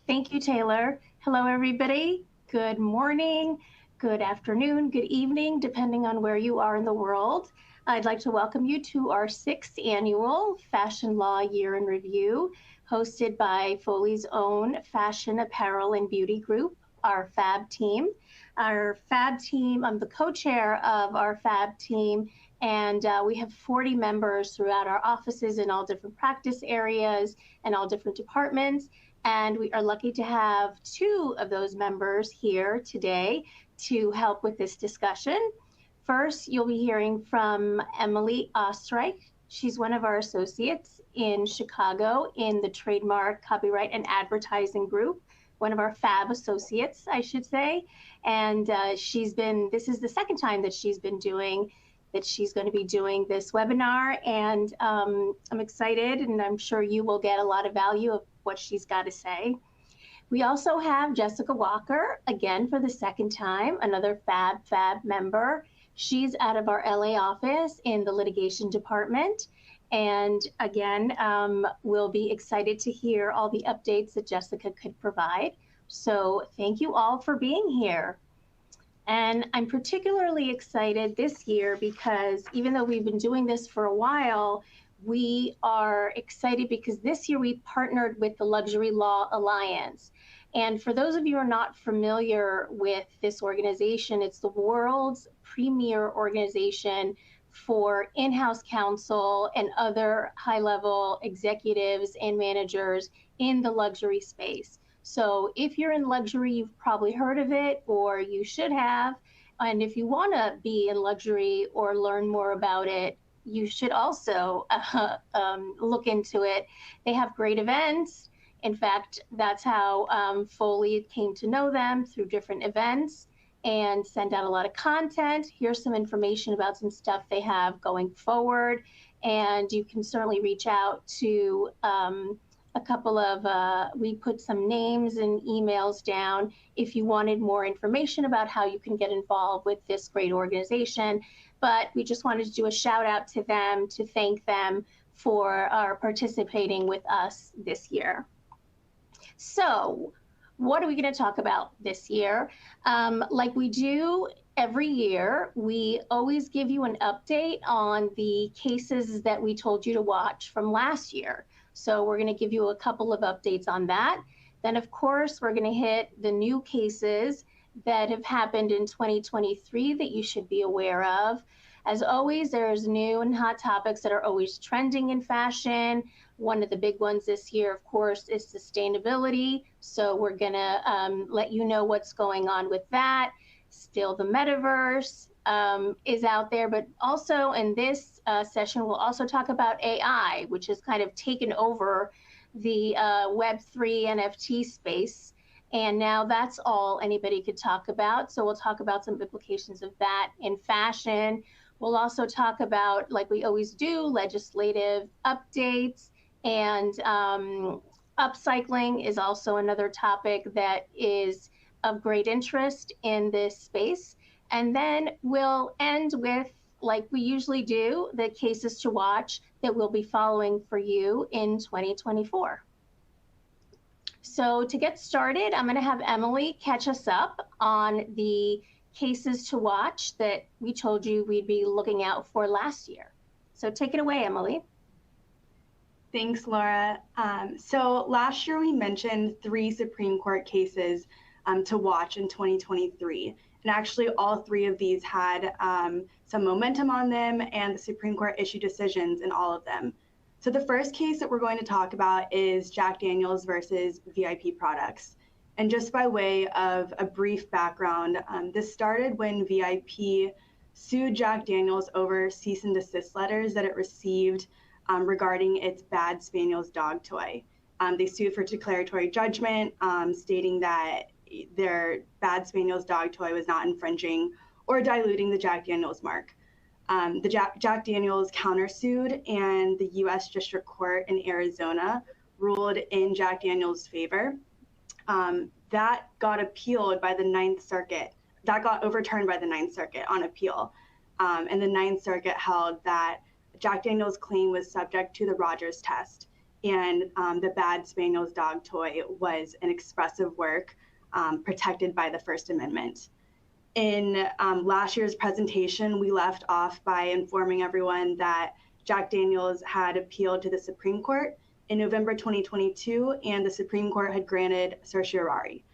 Thank you, Taylor. Hello, everybody. Good morning, good afternoon, good evening, depending on where you are in the world. I'd like to welcome you to our 6th annual Fashion Law Year in Review, hosted by Foley's own Fashion Apparel and Beauty Group, our FAB team. Our FAB team, I'm the co-chair of our FAB team, and we have 40 members throughout our offices in all different practice areas and all different departments. And we are lucky to have 2 of those members here today to help with this discussion. First, you'll be hearing from Emily Ostreich. She's one of our associates in Chicago in the Trademark, Copyright, and Advertising Group, one of our FAB associates, I should say. And this is the second time that she's going to be doing this webinar. And I'm excited, and I'm sure you will get a lot of value of what she's got to say. We also have Jessica Walker, again for the second time, another FAB member. She's out of our LA office in the litigation department. And again, we'll be excited to hear all the updates that Jessica could provide. So thank you all for being here. And I'm particularly excited this year because even though we've been doing this for a while, we are excited because this year we partnered with the Luxury Law Alliance. And for those of you who are not familiar with this organization, it's the world's premier organization for in-house counsel and other high-level executives and managers in the luxury space. So if you're in luxury, you've probably heard of it, or you should have. And if you want to be in luxury or learn more about it, you should also look into it. They have great events. In fact, that's how Foley came to know them, through different events, and send out a lot of content. Here's some information about some stuff they have going forward. And you can certainly reach out to a couple of, we put some names and emails down if you wanted more information about how you can get involved with this great organization. But we just wanted to do a shout out to them to thank them for participating with us this year. So what are we going to talk about this year? Like we do every year, we always give you an update on the cases that we told you to watch from last year. So we're going to give you a couple of updates on that. Then, of course, we're going to hit the new cases that have happened in 2023 that you should be aware of. As always, there's new and hot topics that are always trending in fashion. One of the big ones this year, of course, is sustainability. So we're going to let you know what's going on with that. Still, the metaverse is out there, but also in this session, we'll also talk about AI, which has kind of taken over the Web3 NFT space. And now that's all anybody could talk about. So we'll talk about some implications of that in fashion. We'll also talk about, like we always do, legislative updates, and upcycling is also another topic that is of great interest in this space. And then we'll end with, like we usually do, the cases to watch that we'll be following for you in 2024. So to get started, I'm going to have Emily catch us up on the cases to watch that we told you we'd be looking out for last year. So take it away, Emily. Thanks, Laura. So last year we mentioned 3 Supreme Court cases to watch in 2023. And actually all 3 of these had some momentum on them, and the Supreme Court issued decisions in all of them. So the first case that we're going to talk about is Jack Daniel's versus VIP Products. And just by way of a brief background, this started when VIP sued Jack Daniel's over cease and desist letters that it received regarding its Bad Spaniels dog toy. They sued for declaratory judgment, stating that their Bad Spaniels dog toy was not infringing or diluting the Jack Daniel's mark. The Jack Daniel's countersued, and the U.S. District Court in Arizona ruled in Jack Daniel's favor. That got appealed by the Ninth Circuit. That got overturned by the Ninth Circuit on appeal. And the Ninth Circuit held that Jack Daniel's claim was subject to the Rogers test. and the Bad Spaniels dog toy was an expressive work protected by the First Amendment. In last year's presentation, we left off by informing everyone that Jack Daniels had appealed to the Supreme Court in November 2022, and the Supreme Court had granted certiorari.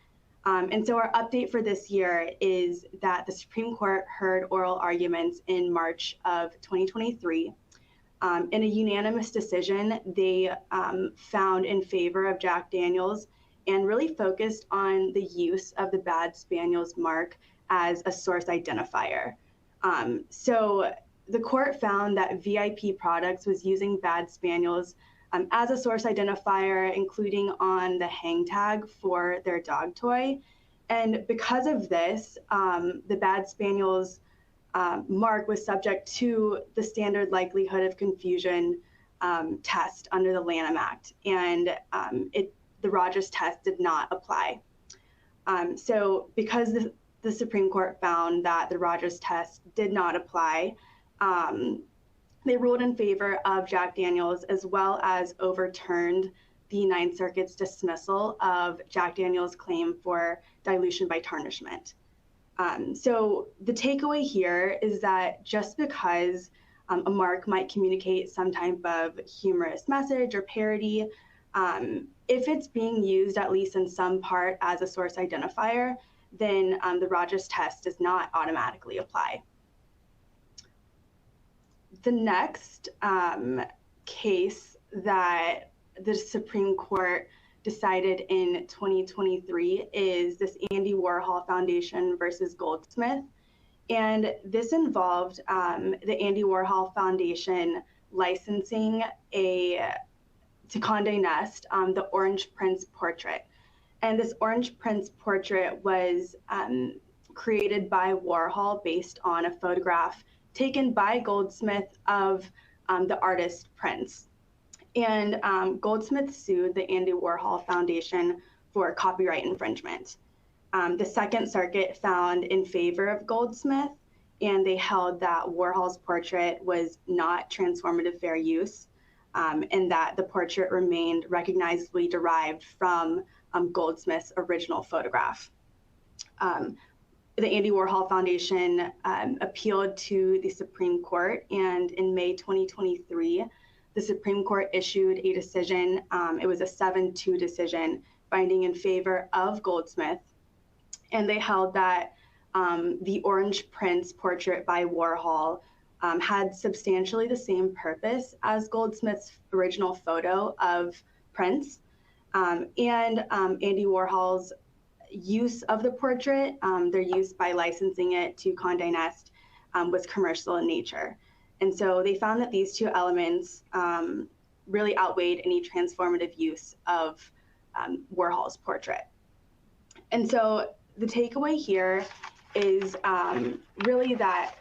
And so our update for this year is that the Supreme Court heard oral arguments in March of 2023. In a unanimous decision, they found in favor of Jack Daniels and really focused on the use of the Bad Spaniels mark as a source identifier. So the court found that VIP Products was using Bad Spaniels as a source identifier, including on the hang tag for their dog toy. And because of this, the Bad Spaniels mark was subject to the standard likelihood of confusion test under the Lanham Act, and the Rogers test did not apply. So because the Supreme Court found that the Rogers test did not apply, they ruled in favor of Jack Daniels, as well as overturned the Ninth Circuit's dismissal of Jack Daniels' claim for dilution by tarnishment. So the takeaway here is that just because a mark might communicate some type of humorous message or parody, if it's being used at least in some part as a source identifier, then the Rogers test does not automatically apply. The next case that the Supreme Court decided in 2023 is this Andy Warhol Foundation versus Goldsmith. And this involved the Andy Warhol Foundation licensing to Condé Nast the Orange Prince portrait. And this Orange Prince portrait was created by Warhol based on a photograph taken by Goldsmith of the artist Prince. And Goldsmith sued the Andy Warhol Foundation for copyright infringement. The Second Circuit found in favor of Goldsmith, and they held that Warhol's portrait was not transformative fair use, and that the portrait remained recognizably derived from Goldsmith's original photograph. The Andy Warhol Foundation appealed to the Supreme Court, and in May 2023, the Supreme Court issued a decision. It was a 7-2 decision finding in favor of Goldsmith, and they held that the Orange Prince portrait by Warhol had substantially the same purpose as Goldsmith's original photo of Prince, and Andy Warhol's use of the portrait, their use by licensing it to Condé Nast, was commercial in nature. And so they found that these two elements really outweighed any transformative use of Warhol's portrait. And so the takeaway here is really that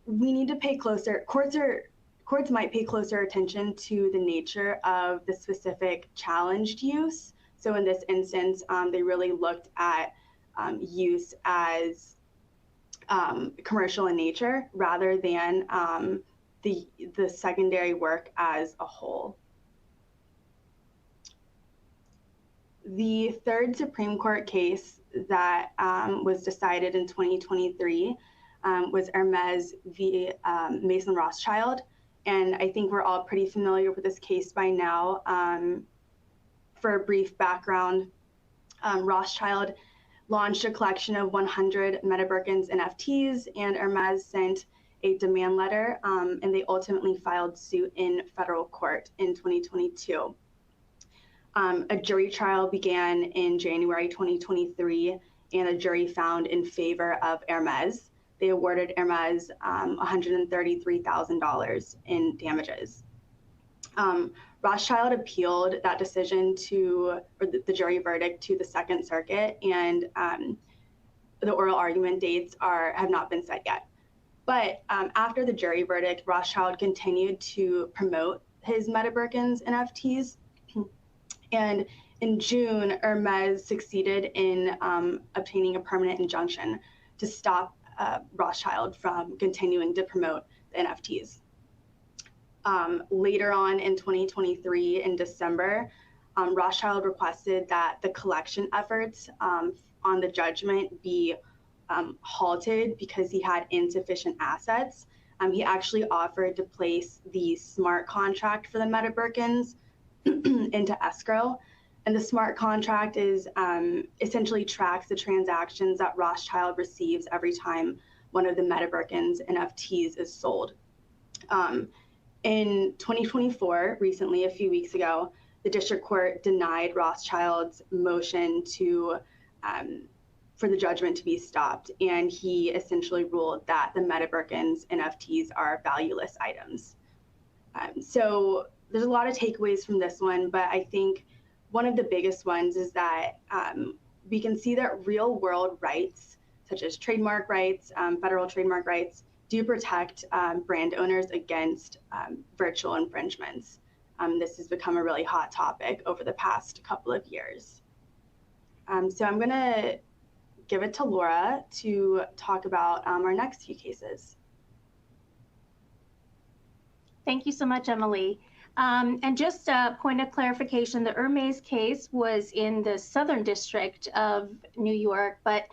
we need to pay closer, courts might pay closer attention to the nature of the specific challenged use. So in this instance, they really looked at use as commercial in nature rather than the secondary work as a whole. The third Supreme Court case that was decided in 2023 was Hermes v. Mason Rothschild. And I think we're all pretty familiar with this case by now. For a brief background, Rothschild launched a collection of 100 Meta Birkins NFTs, and Hermes sent a demand letter, and they ultimately filed suit in federal court in 2022. A jury trial began in January 2023, and a jury found in favor of Hermes. They awarded Hermes $133,000 in damages. Rothschild appealed that decision or the jury verdict to the Second Circuit, and the oral argument dates have not been set yet. But after the jury verdict, Rothschild continued to promote his Meta Birkins NFTs. And in June, Hermes succeeded in obtaining a permanent injunction to stop Rothschild from continuing to promote the NFTs. Later on in 2023, in December, Rothschild requested that the collection efforts on the judgment be halted because he had insufficient assets. He actually offered to place the smart contract for the Meta Birkins into escrow. And the smart contract is essentially tracks the transactions that Rothschild receives every time one of the Meta Birkins NFTs is sold. In 2024, recently, a few weeks ago, the district court denied Rothschild's motion for the judgment to be stopped, and he essentially ruled that the Meta Birkins NFTs are valueless items. So there's a lot of takeaways from this one, but I think one of the biggest ones is that we can see that real world rights, such as trademark rights, federal trademark rights, do protect brand owners against virtual infringements. This has become a really hot topic over the past couple of years. So I'm gonna give it to Laura to talk about our next few cases. Thank you so much, Emily. And just a point of clarification, the Hermes case was in the Southern District of New York, but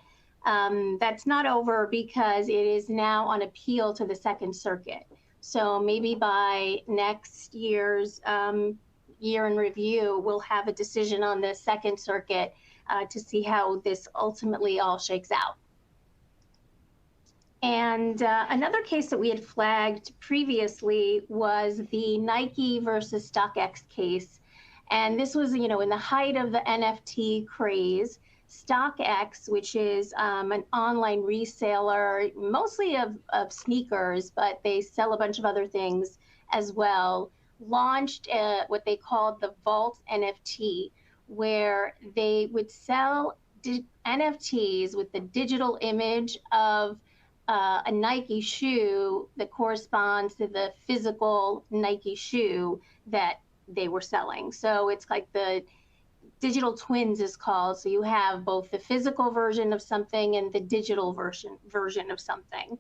that's not over because it is now on appeal to the Second Circuit. So maybe by next year's year in review, we'll have a decision on the Second Circuit to see how this ultimately all shakes out. And another case that we had flagged previously was the Nike versus StockX case. And this was, in the height of the NFT craze. StockX, which is an online reseller, mostly of sneakers, but they sell a bunch of other things as well, launched what they called the Vault NFT, where they would sell NFTs with the digital image of a Nike shoe that corresponds to the physical Nike shoe that they were selling. So it's like the digital twins is called. So you have both the physical version of something and the digital version of something.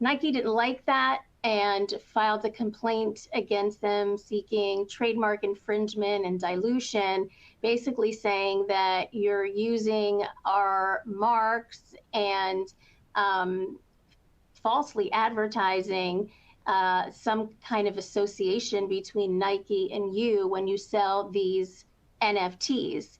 Nike didn't like that and filed a complaint against them seeking trademark infringement and dilution, basically saying that you're using our marks and falsely advertising some kind of association between Nike and you when you sell these NFTs.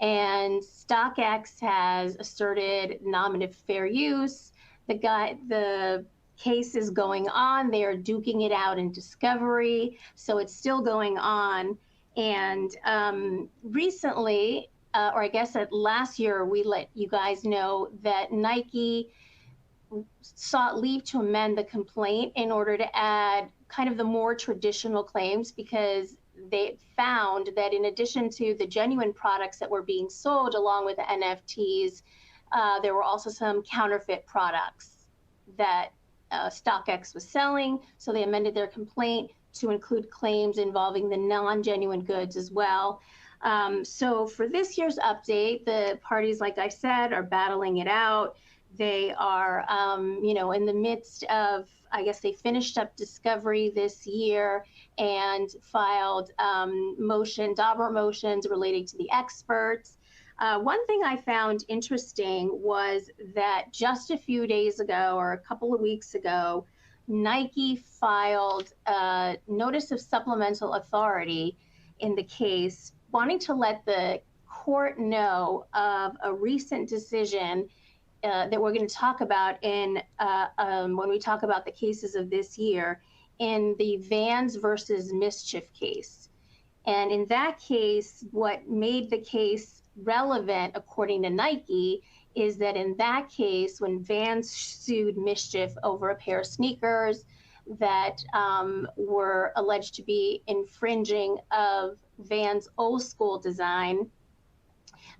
And StockX has asserted nominative fair use. The case is going on. They are duking it out in discovery, so it's still going on. And recently, or I guess last year, we let you guys know that Nike sought leave to amend the complaint in order to add kind of the more traditional claims, because they found that in addition to the genuine products that were being sold along with the NFTs, there were also some counterfeit products that StockX was selling. So they amended their complaint to include claims involving the non-genuine goods as well. So for this year's update, the parties, like I said, are battling it out. They are, in the midst of, I guess they finished up discovery this year and filed Daubert motions relating to the experts. One thing I found interesting was that just a few days ago or a couple of weeks ago, Nike filed a notice of supplemental authority in the case, wanting to let the court know of a recent decision that we're going to talk about when we talk about the cases of this year in the Vans versus Mischief case. And in that case, what made the case relevant, according to Nike, is that in that case, when Vans sued Mischief over a pair of sneakers that were alleged to be infringing of Vans' old school design,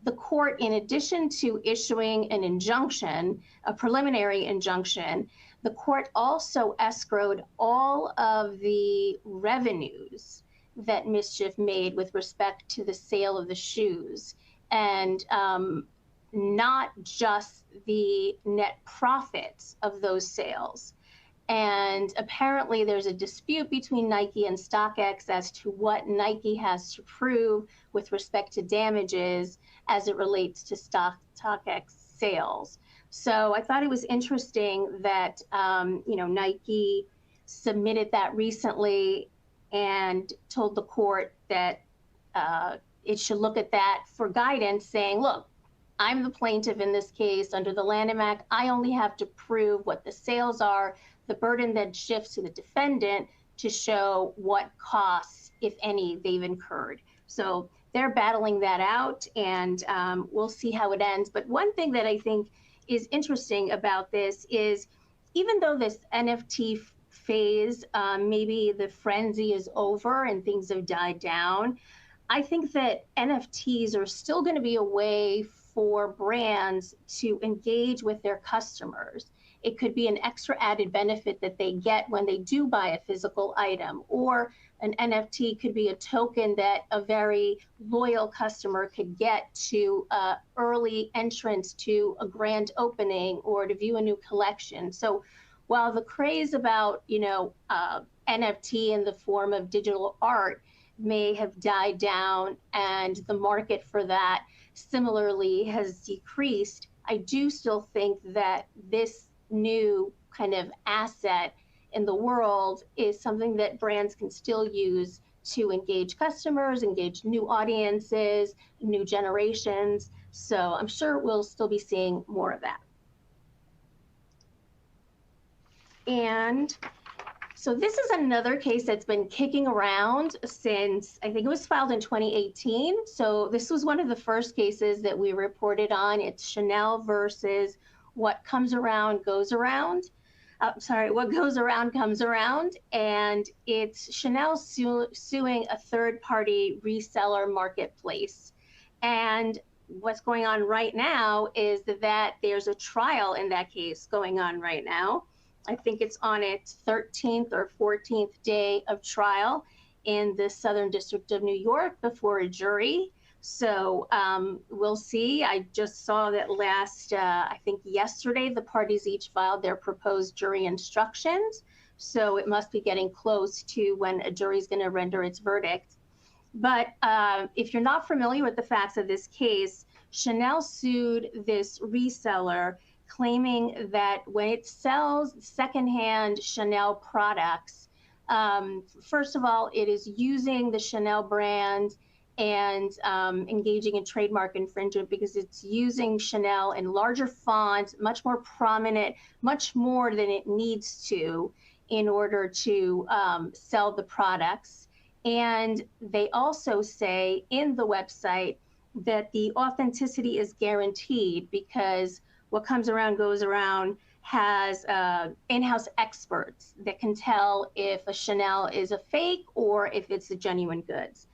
the court, in addition to issuing an injunction, a preliminary injunction, the court also escrowed all of the revenues that Mischief made with respect to the sale of the shoes, and not just the net profits of those sales. And apparently there's a dispute between Nike and StockX as to what Nike has to prove with respect to damages as it relates to StockX sales. So I thought it was interesting that Nike submitted that recently and told the court that it should look at that for guidance, saying, look, I'm the plaintiff in this case under the Lanham Act. I only have to prove what the sales are. The burden then shifts to the defendant to show what costs, if any, they've incurred. So they're battling that out, and we'll see how it ends. But one thing that I think is interesting about this is, even though this NFT phase, maybe the frenzy is over and things have died down, I think that NFTs are still going to be a way for brands to engage with their customers. It could be an extra added benefit that they get when they do buy a physical item, or an NFT could be a token that a very loyal customer could get to early entrance to a grand opening or to view a new collection. So while the craze about NFT in the form of digital art may have died down and the market for that similarly has decreased, I do still think that this new kind of asset in the world is something that brands can still use to engage customers, engage new audiences, new generations. So I'm sure we'll still be seeing more of that. And so this is another case that's been kicking around since, I think it was filed in 2018. So this was one of the first cases that we reported on. It's Chanel versus What Comes Around Goes Around. What Goes Around Comes Around. And it's Chanel suing a third-party reseller marketplace. And what's going on right now is that there's a trial in that case going on right now. I think it's on its 13th or 14th day of trial in the Southern District of New York before a jury. So we'll see. I just saw that I think yesterday, the parties each filed their proposed jury instructions. So it must be getting close to when a jury is going to render its verdict. But if you're not familiar with the facts of this case, Chanel sued this reseller, claiming that when it sells secondhand Chanel products, first of all, it is using the Chanel brand and engaging in trademark infringement because it's using Chanel in larger fonts, much more prominent, much more than it needs to in order to sell the products. And they also say in the website that the authenticity is guaranteed because What Comes Around Goes Around has in-house experts that can tell if a Chanel is a fake or if it's a genuine goods.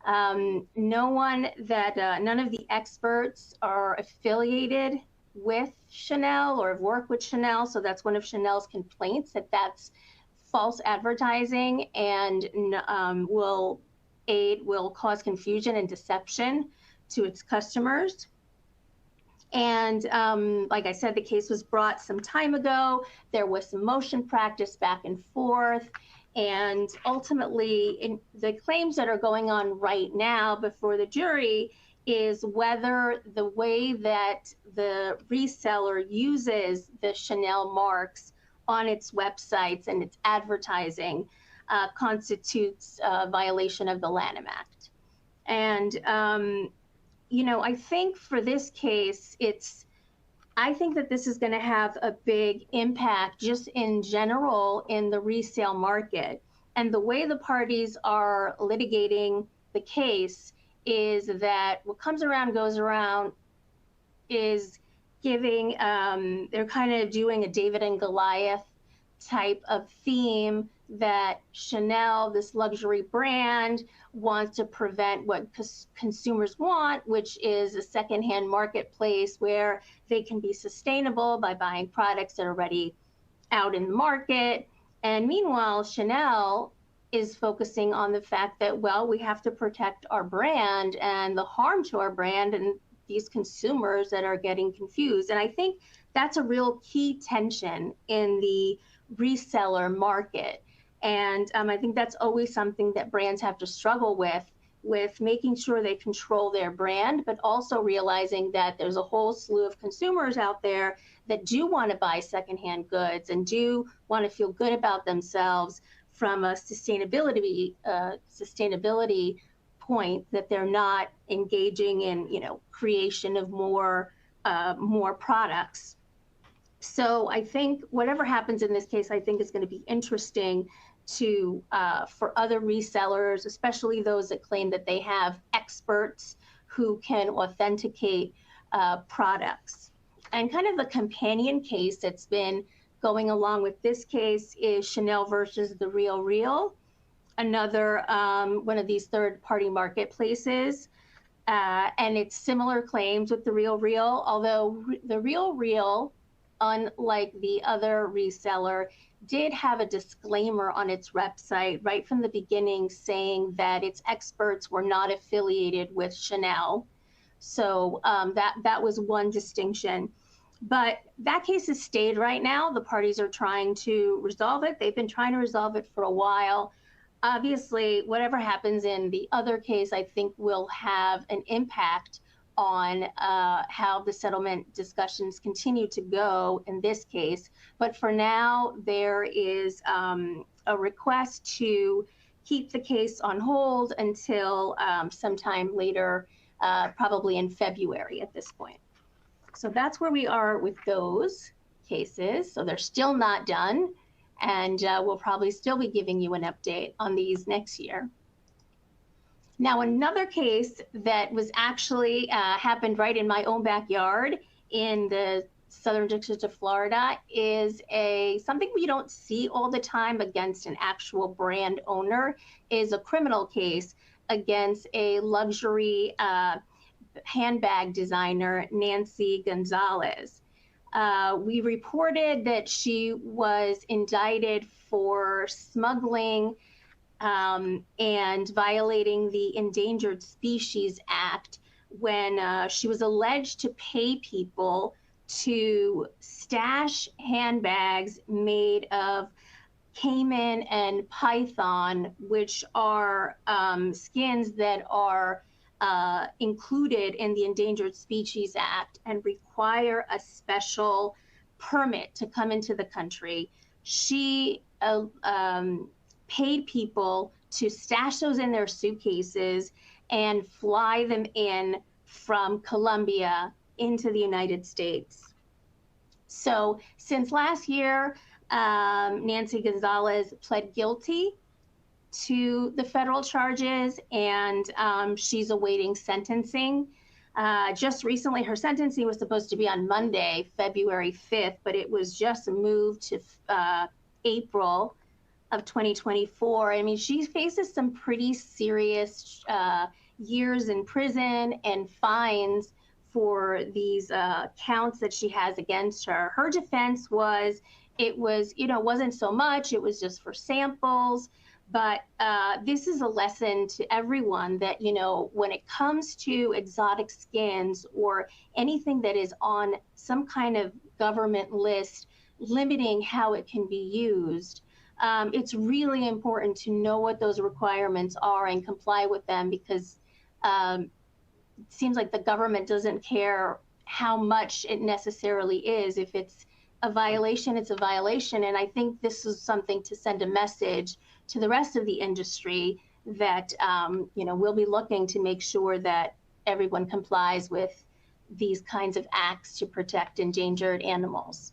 None of the experts are affiliated with Chanel or have worked with Chanel, so that's one of Chanel's complaints, that that's false advertising and will cause confusion and deception to its customers. And like I said, the case was brought some time ago. There was some motion practice back and forth. And ultimately, the claims that are going on right now before the jury is whether the way that the reseller uses the Chanel marks on its websites and its advertising constitutes a violation of the Lanham Act. And I think for this case, I think that this is going to have a big impact just in general in the resale market. And the way the parties are litigating the case is that What Comes Around Goes Around is giving, they're kind of doing a David and Goliath type of theme that Chanel, this luxury brand, wants to prevent what consumers want, which is a secondhand marketplace where they can be sustainable by buying products that are already out in the market. And meanwhile, Chanel is focusing on the fact that, well, we have to protect our brand and the harm to our brand and these consumers that are getting confused. And I think that's a real key tension in the reseller market. And I think that's always something that brands have to struggle with making sure they control their brand, but also realizing that there's a whole slew of consumers out there that do want to buy secondhand goods and do want to feel good about themselves from a sustainability point, that they're not engaging in, creation of more products. So I think whatever happens in this case, I think is going to be interesting for other resellers, especially those that claim that they have experts who can authenticate products. And kind of the companion case that's been going along with this case is Chanel versus The RealReal, another one of these third-party marketplaces. And it's similar claims with The RealReal, although The RealReal, unlike the other reseller, did have a disclaimer on its website right from the beginning saying that its experts were not affiliated with Chanel. So that was one distinction. But that case has stayed right now. The parties are trying to resolve it. They've been trying to resolve it for a while. Obviously, whatever happens in the other case, I think will have an impact on how the settlement discussions continue to go in this case. But for now, there is a request to keep the case on hold until sometime later, probably in February at this point. So that's where we are with those cases. So they're still not done, and we'll probably still be giving you an update on these next year. Now, another case that was actually happened right in my own backyard in the Southern District of Florida is something we don't see all the time against an actual brand owner, is a criminal case against a luxury handbag designer, Nancy Gonzalez. We reported that she was indicted for smuggling and violating the Endangered Species Act when she was alleged to pay people to stash handbags made of caiman and python, which are skins that are included in the Endangered Species Act and require a special permit to come into the country. She paid people to stash those in their suitcases and fly them in from Colombia into the United States. So since last year, Nancy Gonzalez pled guilty to the federal charges, and she's awaiting sentencing. Just recently, her sentencing was supposed to be on Monday, February 5th, but it was just moved to April of 2024. I mean, she faces some pretty serious years in prison and fines for these counts that she has against her. Her defense was, wasn't so much, it was just for samples. But this is a lesson to everyone that, when it comes to exotic skins or anything that is on some kind of government list limiting how it can be used, it's really important to know what those requirements are and comply with them, because it seems like the government doesn't care how much it necessarily is. If it's a violation, it's a violation. And I think this is something to send a message to the rest of the industry that, we'll be looking to make sure that everyone complies with these kinds of acts to protect endangered animals.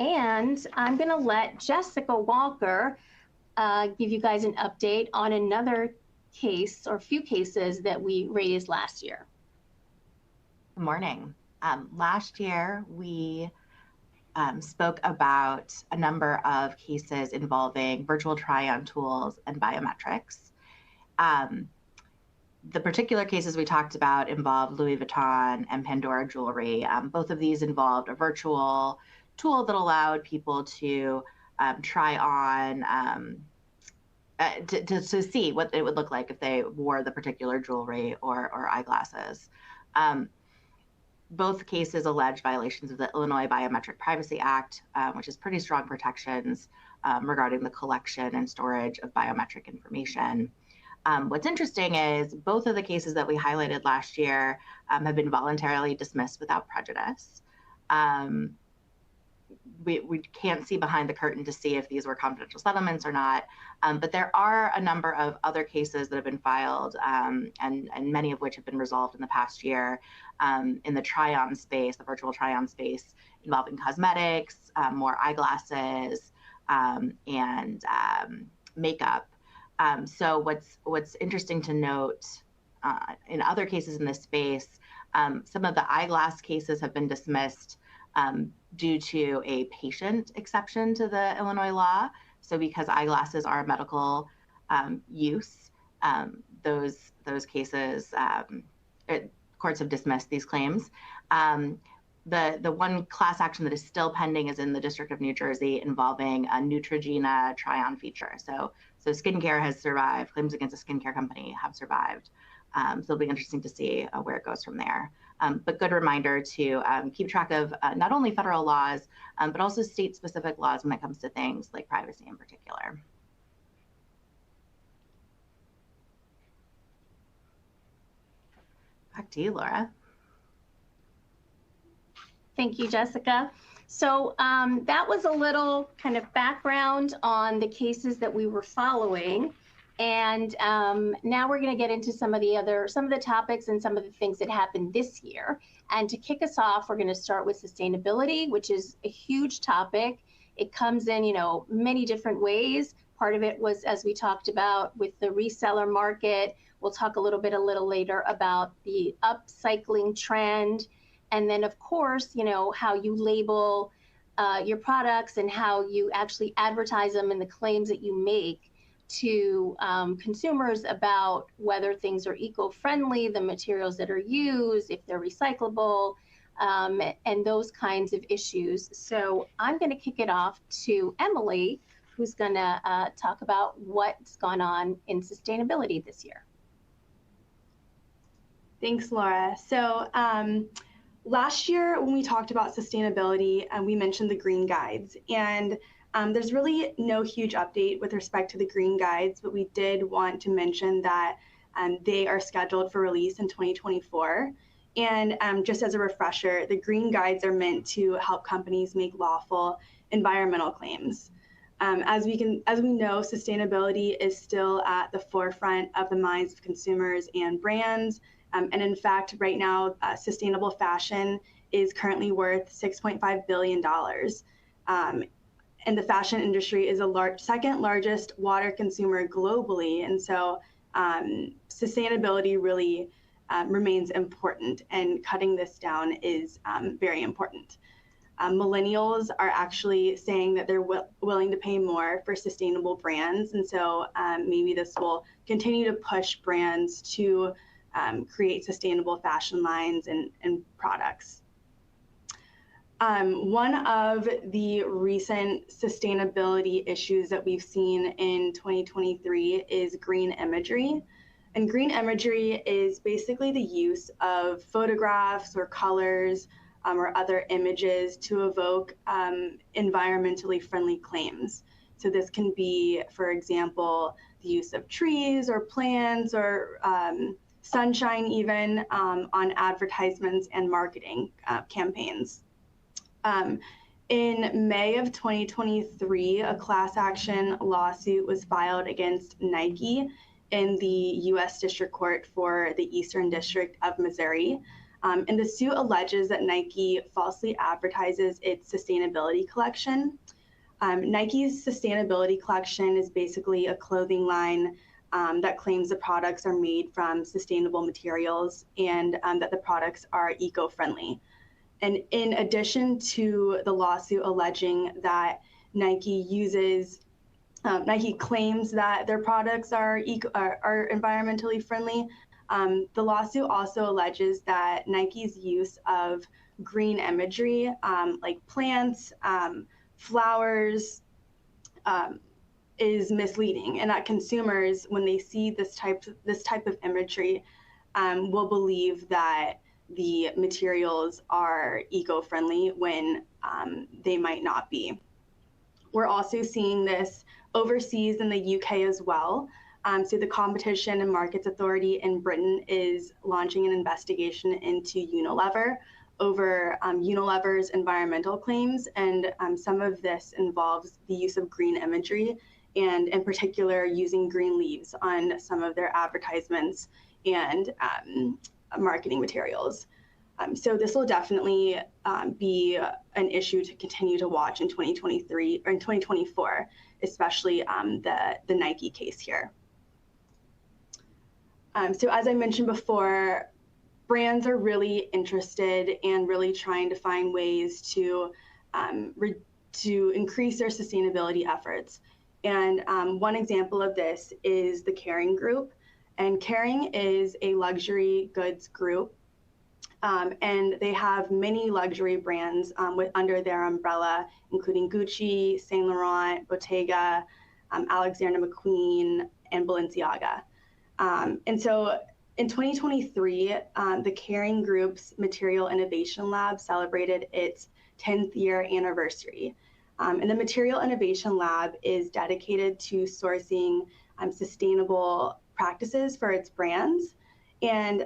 And I'm going to let Jessica Walker give you guys an update on another case or few cases that we raised last year. Good morning. Last year, we spoke about a number of cases involving virtual try-on tools and biometrics. The particular cases we talked about involved Louis Vuitton and Pandora Jewelry. Both of these involved a virtual tool that allowed people to try on, to see what it would look like if they wore the particular jewelry or eyeglasses. Both cases allege violations of the Illinois Biometric Privacy Act, which has pretty strong protections regarding the collection and storage of biometric information. What's interesting is both of the cases that we highlighted last year have been voluntarily dismissed without prejudice. We can't see behind the curtain to see if these were confidential settlements or not, but there are a number of other cases that have been filed, and many of which have been resolved in the past year in the try-on space, the virtual try-on space, involving cosmetics, more eyeglasses, and makeup. So what's interesting to note in other cases in this space, some of the eyeglass cases have been dismissed due to a patient exception to the Illinois law. So because eyeglasses are a medical use, those cases, courts have dismissed these claims. The one class action that is still pending is in the District of New Jersey involving a Neutrogena try-on feature. So skincare has survived, claims against a skincare company have survived. So it'll be interesting to see where it goes from there. But good reminder to keep track of not only federal laws, but also state-specific laws when it comes to things like privacy in particular. Back to you, Laura. Thank you, Jessica. So that was a little kind of background on the cases that we were following. And now we're going to get into some of the topics and some of the things that happened this year. And to kick us off, we're going to start with sustainability, which is a huge topic. It comes in, many different ways. Part of it was, as we talked about, with the reseller market. We'll talk a little later about the upcycling trend. And then, of course, how you label your products and how you actually advertise them and the claims that you make to consumers about whether things are eco-friendly, the materials that are used, if they're recyclable, and those kinds of issues. So I'm going to kick it off to Emily, who's going to talk about what's gone on in sustainability this year. Thanks, Laura. So last year when we talked about sustainability, we mentioned the green guides, and there's really no huge update with respect to the green guides, but we did want to mention that they are scheduled for release in 2024. And just as a refresher, the green guides are meant to help companies make lawful environmental claims. As we know, sustainability is still at the forefront of the minds of consumers and brands. And in fact, right now, sustainable fashion is currently worth $6.5 billion. And the fashion industry is the second largest water consumer globally. And so sustainability really remains important, and cutting this down is very important. Millennials are actually saying that they're willing to pay more for sustainable brands. And so maybe this will continue to push brands to create sustainable fashion lines and products. One of the recent sustainability issues that we've seen in 2023 is green imagery. And green imagery is basically the use of photographs or colors or other images to evoke environmentally friendly claims. So this can be, for example, the use of trees or plants or sunshine even on advertisements and marketing campaigns. In May of 2023, a class action lawsuit was filed against Nike in the U.S. District Court for the Eastern District of Missouri. And the suit alleges that Nike falsely advertises its sustainability collection. Nike's sustainability collection is basically a clothing line that claims the products are made from sustainable materials and that the products are eco-friendly. And in addition to the lawsuit alleging that Nike claims that their products are environmentally friendly, the lawsuit also alleges that Nike's use of green imagery, like plants, flowers, is misleading, and that consumers, when they see this type of imagery, will believe that the materials are eco-friendly when they might not be. We're also seeing this overseas in the UK as well. So the Competition and Markets Authority in Britain is launching an investigation into Unilever over Unilever's environmental claims, and some of this involves the use of green imagery, and in particular using green leaves on some of their advertisements and marketing materials. So this will definitely be an issue to continue to watch in 2023 or in 2024, especially the Nike case here. So as I mentioned before, brands are really interested and really trying to find ways to increase their sustainability efforts. And one example of this is the Kering Group. And Kering is a luxury goods group, and they have many luxury brands under their umbrella, including Gucci, Saint Laurent, Bottega, Alexander McQueen, and Balenciaga. And so in 2023, the Kering Group's Material Innovation Lab celebrated its 10th year anniversary. And the Material Innovation Lab is dedicated to sourcing sustainable practices for its brands. And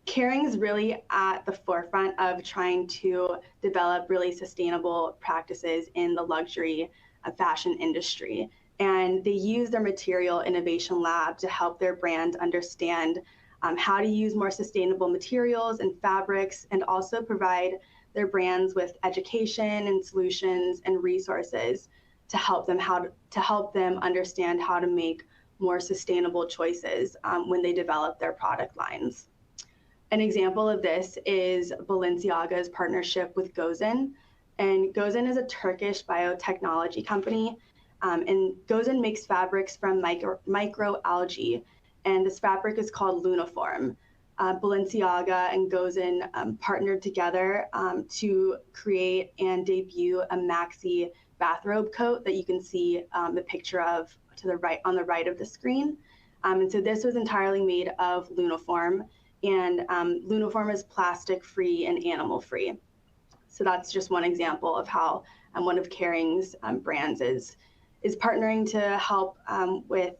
Kering is really at the forefront of trying to develop really sustainable practices in the luxury fashion industry. And they use their Material Innovation Lab to help their brand understand how to use more sustainable materials and fabrics, and also provide their brands with education and solutions and resources to help them understand how to make more sustainable choices when they develop their product lines. An example of this is Balenciaga's partnership with Gozen. And Gozen is a Turkish biotechnology company. And Gozen makes fabrics from microalgae, and this fabric is called Luniform. Balenciaga and Gozen partnered together to create and debut a maxi bathrobe coat that you can see the picture of to the right, on the right of the screen. And so this was entirely made of Luniform, and Luniform is plastic-free and animal-free. So that's just one example of how one of Kering's brands is partnering to help with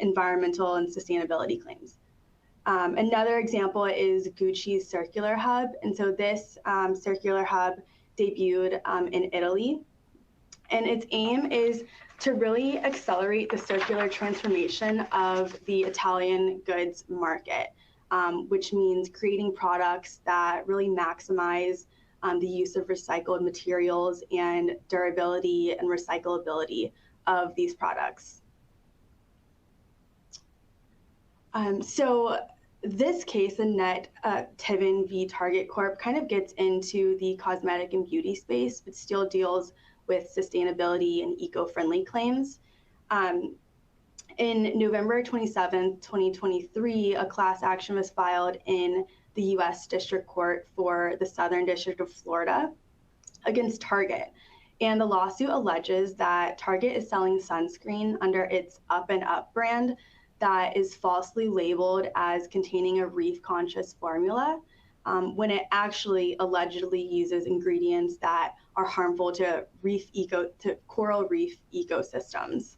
environmental and sustainability claims. Another example is Gucci's Circular Hub. And so this Circular Hub debuted in Italy. And its aim is to really accelerate the circular transformation of the Italian goods market, which means creating products that really maximize the use of recycled materials and durability and recyclability of these products. So this case, Annette Tiven v. Target Corp, kind of gets into the cosmetic and beauty space, but still deals with sustainability and eco-friendly claims. In November 27, 2023, a class action was filed in the U.S. District Court for the Southern District of Florida against Target. And the lawsuit alleges that Target is selling sunscreen under its Up and Up brand that is falsely labeled as containing a reef-conscious formula, when it actually allegedly uses ingredients that are harmful to coral reef ecosystems.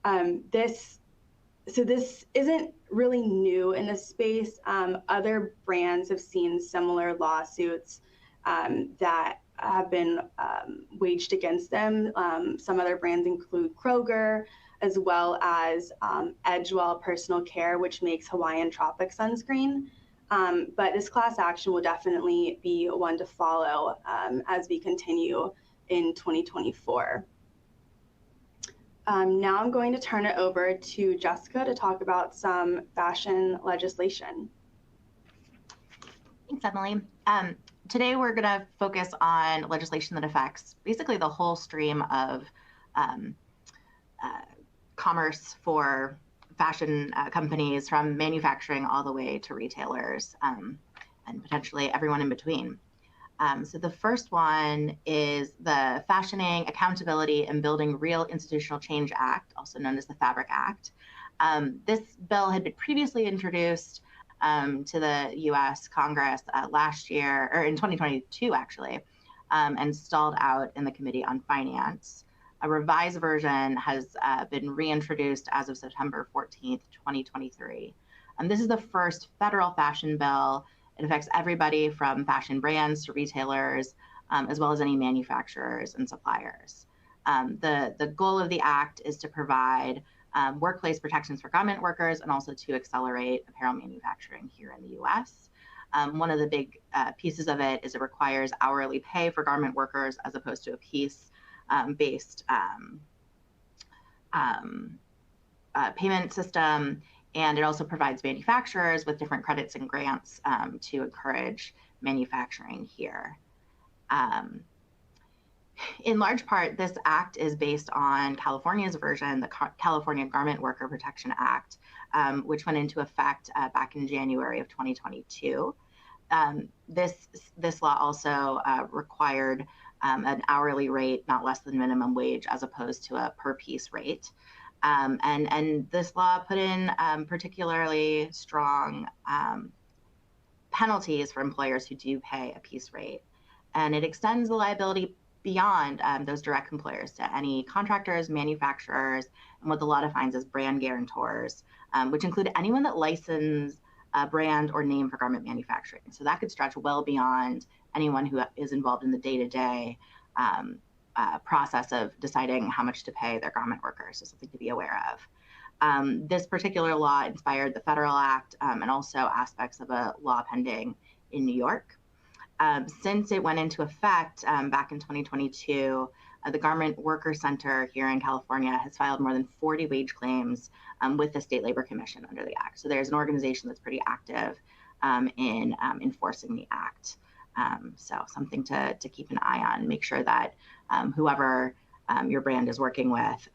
So this isn't really new in this space. Other brands have seen similar lawsuits that have been waged against them. Some other brands include Kroger, as well as Edgewell Personal Care, which makes Hawaiian Tropic sunscreen. But this class action will definitely be one to follow as we continue in 2024. Now I'm going to turn it over to Jessica to talk about some fashion legislation. Thanks, Emily. Today we're going to focus on legislation that affects basically the whole stream of commerce for fashion companies, from manufacturing all the way to retailers, and potentially everyone in between. So the first one is the Fashioning, Accountability, and Building Real Institutional Change Act, also known as the FABRIC Act. This bill had been previously introduced to the US Congress last year, or in 2022 actually, and stalled out in the Committee on Finance. A revised version has been reintroduced as of September 14th, 2023. And this is the first federal fashion bill. It affects everybody from fashion brands to retailers, as well as any manufacturers and suppliers. The goal of the act is to provide workplace protections for garment workers and also to accelerate apparel manufacturing here in the US. One of the big pieces of it is it requires hourly pay for garment workers as opposed to a piece-based payment system. And it also provides manufacturers with different credits and grants to encourage manufacturing here. In large part, this act is based on California's version, the California Garment Worker Protection Act, which went into effect back in January of 2022. This law also required an hourly rate not less than minimum wage as opposed to a per piece rate. And this law put in particularly strong penalties for employers who do pay a piece rate. And it extends the liability beyond those direct employers to any contractors, manufacturers, and what the law defines as brand guarantors, which include anyone that licenses a brand or name for garment manufacturing. So that could stretch well beyond anyone who is involved in the day-to-day process of deciding how much to pay their garment workers, so something to be aware of. This particular law inspired the Federal Act and also aspects of a law pending in New York. Since it went into effect back in 2022, the Garment Worker Center here in California has filed more than 40 wage claims with the State Labor Commission under the Act. So there's an organization that's pretty active in enforcing the Act. So something to keep an eye on, make sure that whoever your brand is working with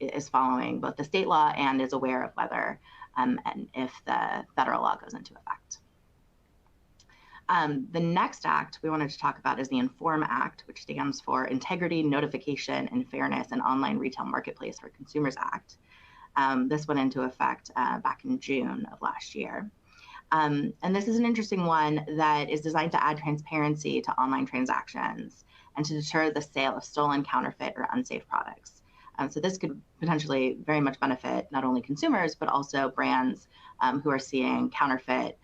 is following both the state law and is aware of whether and if the federal law goes into effect. The next act we wanted to talk about is the INFORM Act, which stands for Integrity, Notification, and Fairness in Online Retail Marketplace for Consumers Act. This went into effect back in June of last year. And this is an interesting one that is designed to add transparency to online transactions and to deter the sale of stolen, counterfeit, or unsafe products. So this could potentially very much benefit not only consumers, but also brands who are seeing counterfeit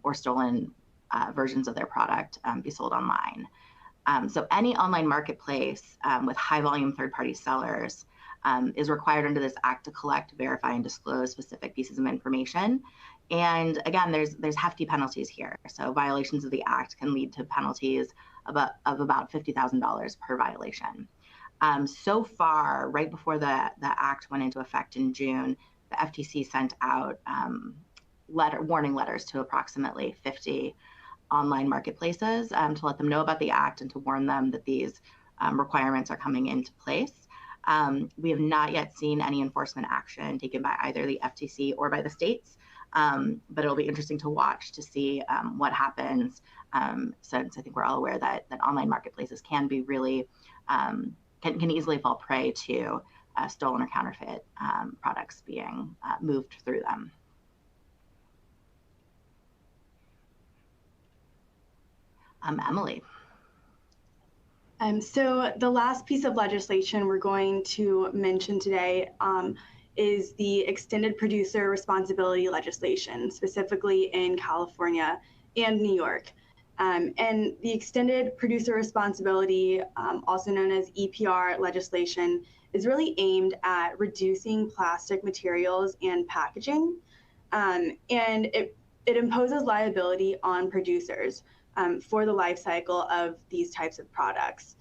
or stolen versions of their product be sold online. So any online marketplace with high volume third-party sellers is required under this act to collect, verify, and disclose specific pieces of information. And again, there's hefty penalties here. So violations of the act can lead to penalties of about $50,000 per violation. So far, right before the act went into effect in June, the FTC sent out warning letters to approximately 50 online marketplaces to let them know about the act and to warn them that these requirements are coming into place. We have not yet seen any enforcement action taken by either the FTC or by the states, but it'll be interesting to watch to see what happens, since I think we're all aware that online marketplaces can be really, can easily fall prey to stolen or counterfeit products being moved through them. Emily. So the last piece of legislation we're going to mention today is the extended producer responsibility legislation, specifically in California and New York. And the extended producer responsibility, also known as EPR legislation, is really aimed at reducing plastic materials and packaging. And it imposes liability on producers for the life cycle of these types of products.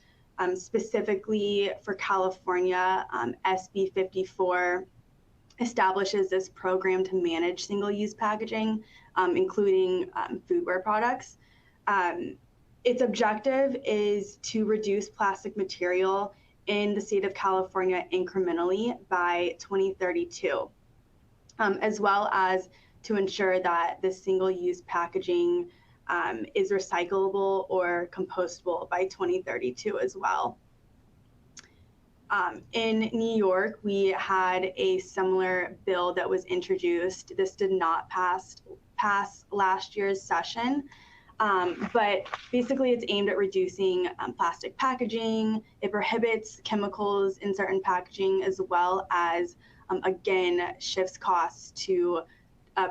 Specifically for California, SB 54 establishes this program to manage single-use packaging, including foodware products. Its objective is to reduce plastic material in the state of California incrementally by 2032, as well as to ensure that the single-use packaging is recyclable or compostable by 2032 as well. In New York, we had a similar bill that was introduced. This did not pass pass last year's session. But basically it's aimed at reducing plastic packaging. It prohibits chemicals in certain packaging, as well as, again, shifts costs to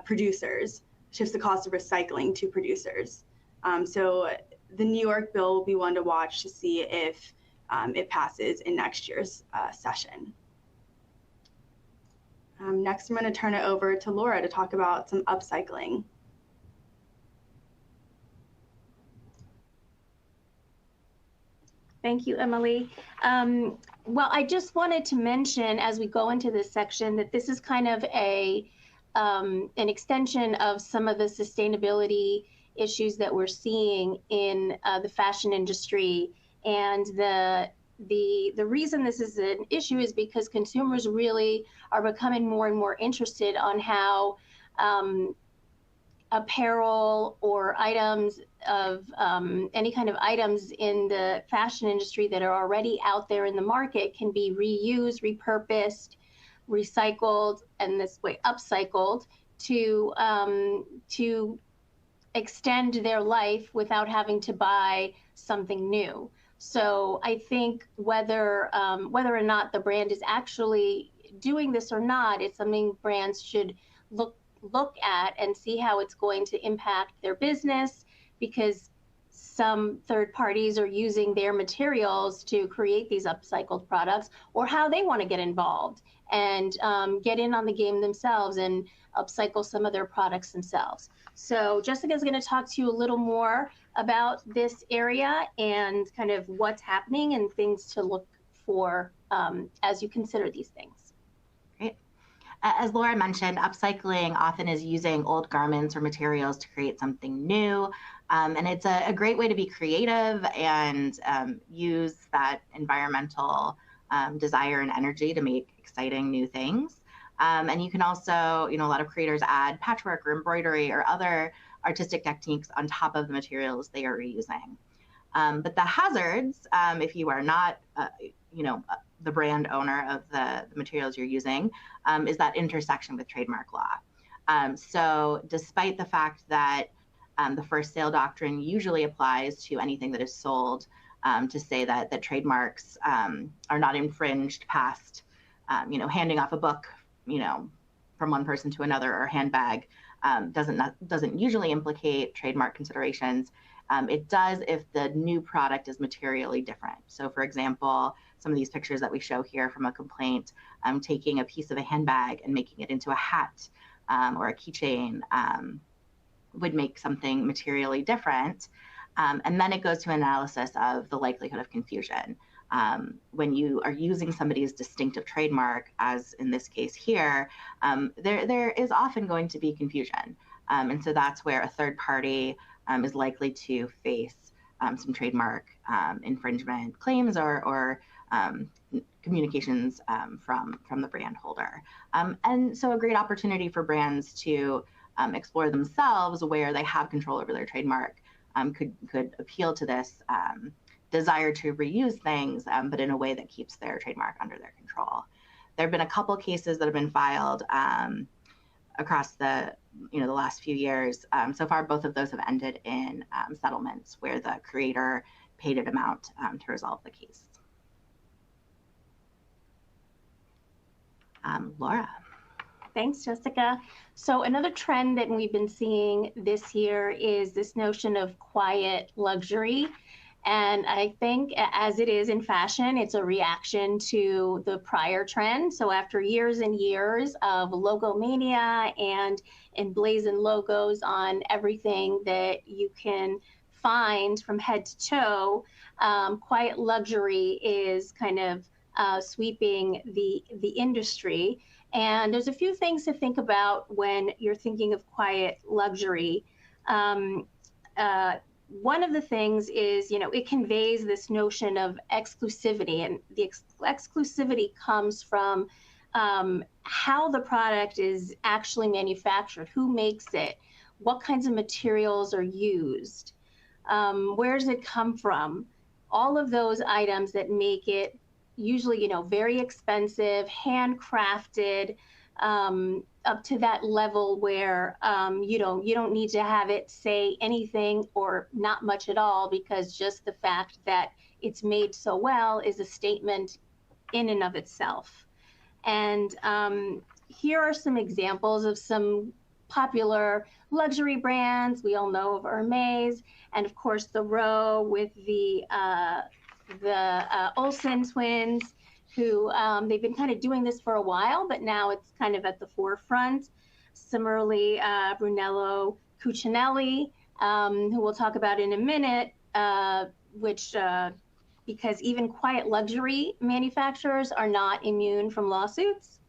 producers, shifts the cost of recycling to producers. So the New York bill will be one to watch to see if it passes in next year's session. Next, I'm going to turn it over to Laura to talk about some upcycling. Thank you, Emily. Well, I just wanted to mention as we go into this section that this is kind of an extension of some of the sustainability issues that we're seeing in the fashion industry. And the reason this is an issue is because consumers really are becoming more and more interested on how apparel or items of any kind of items in the fashion industry that are already out there in the market can be reused, repurposed, recycled, and this way upcycled to extend their life without having to buy something new. So I think whether or not the brand is actually doing this or not, it's something brands should look at and see how it's going to impact their business, because some third parties are using their materials to create these upcycled products, or how they want to get involved and get in on the game themselves and upcycle some of their products themselves. So Jessica is going to talk to you a little more about this area and kind of what's happening and things to look for as you consider these things. Great. As Laura mentioned, upcycling often is using old garments or materials to create something new. And it's a great way to be creative and use that environmental desire and energy to make exciting new things. And you can also, a lot of creators add patchwork or embroidery or other artistic techniques on top of the materials they are reusing. But the hazards, if you are not, the brand owner of the materials you're using, is that intersection with trademark law. So despite the fact that the first sale doctrine usually applies to anything that is sold, to say that trademarks are not infringed past, handing off a book, from one person to another, or handbag, doesn't usually implicate trademark considerations. It does if the new product is materially different. So for example, some of these pictures that we show here from a complaint, taking a piece of a handbag and making it into a hat or a keychain would make something materially different. And then it goes to analysis of the likelihood of confusion. When you are using somebody's distinctive trademark, as in this case here, there is often going to be confusion. And so that's where a third party is likely to face some trademark infringement claims or communications from the brand holder. And so a great opportunity for brands to explore themselves where they have control over their trademark could appeal to this desire to reuse things, but in a way that keeps their trademark under their control. There have been a couple cases that have been filed across the last few years. So far, both of those have ended in settlements where the creator paid an amount to resolve the case. Laura. Thanks, Jessica. So another trend that we've been seeing this year is this notion of quiet luxury. And I think, as it is in fashion, it's a reaction to the prior trend. So after years and years of logomania and emblazoned logos on everything that you can find from head to toe, quiet luxury is kind of sweeping the industry. And there's a few things to think about when you're thinking of quiet luxury. One of the things is, it conveys this notion of exclusivity, and the exclusivity comes from how the product is actually manufactured, who makes it, what kinds of materials are used, where does it come from, all of those items that make it usually, very expensive, handcrafted, up to that level where you don't need to have it say anything or not much at all, because just the fact that it's made so well is a statement in and of itself. And here are some examples of some popular luxury brands. We all know of Hermes, and of course the Row with the Olsen twins, who they've been kind of doing this for a while, but now it's kind of at the forefront. Similarly, Brunello Cucinelli, who we'll talk about in a minute, which because even quiet luxury manufacturers are not immune from lawsuits.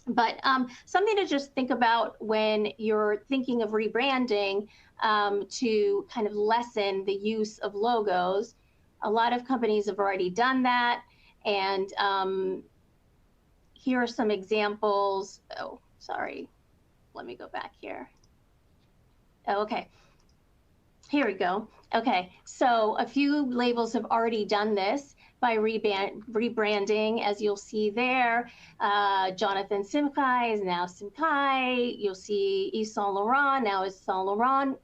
But something to just think about when you're thinking of rebranding, to kind of lessen the use of logos. A lot of companies have already done that. And here are some examples. Oh, sorry. Let me go back here. Oh, okay. Here we go. Okay, so a few labels have already done this by rebranding, as you'll see there. Jonathan Simkhai is now Simkhai. You'll see Yves Saint Laurent now is Saint Laurent